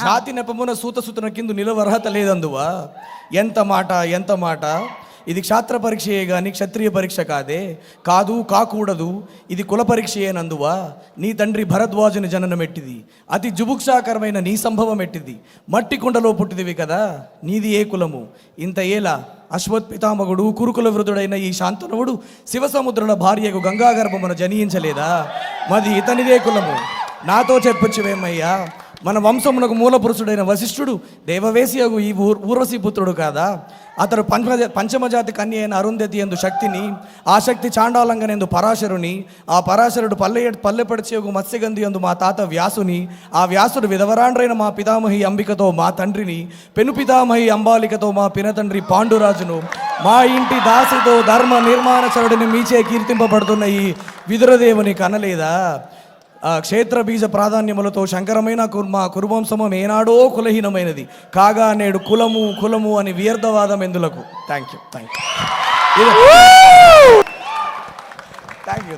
ఛాతి నెపమున సూతసుతున కింద నిలవరహత లేదందువా. ఎంత మాట. ఇది క్షాత్ర పరీక్షయే గాని క్షత్రియ పరీక్ష కాదు కాకూడదు. ఇది కుల పరీక్షయేనందువా. నీ తండ్రి భరద్వాజుని జననం ఎట్టిది, అతి జుభుక్షాకరమైన నీ సంభవం ఎట్టిది. మట్టి కుండలో పుట్టిదివి కదా, నీది ఏ కులము. ఇంత ఏలా అశ్వత్పితామగుడు కురుకుల వృధుడైన ఈ శాంతనువుడు శివసముద్రుల భార్యకు గంగాగర్భమున జనించలేదా. మది ఇతనిదే కులము. నాతో చెప్పొచ్చువేమయ్యా. మన వంశమునకు మూల పురుషుడైన వశిష్ఠుడు దేవవేశియగు ఈ ఊర్వశీ పుత్రుడు కాదా. అతడు పంచమజాతి కన్య అయిన అరుంధతి ఎందు శక్తిని, ఆ శక్తి చాండాలంగనందు పరాశరుని, ఆ పరాశరుడు పల్లెపడిచేగు మత్స్యగంధి ఎందు మా తాత వ్యాసుని, ఆ వ్యాసుడు విధవరాండ్రైన మా పితామహి అంబికతో మా తండ్రిని, పెను పితామహి అంబాలికతో మా పినతండ్రి పాండురాజును, మా ఇంటి దాసితో ధర్మ నిర్మాణచరుడిని మీచే కీర్తింపబడుతున్న ఈ విదురదేవుని కనలేదా. క్షేత్ర బీజ ప్రాధాన్యములతో శంకరమైన మా కురువంశమం ఏనాడో కులహీనమైనది కాగా నేడు కులము అని వ్యర్థవాదం ఎందులకు. Thank you.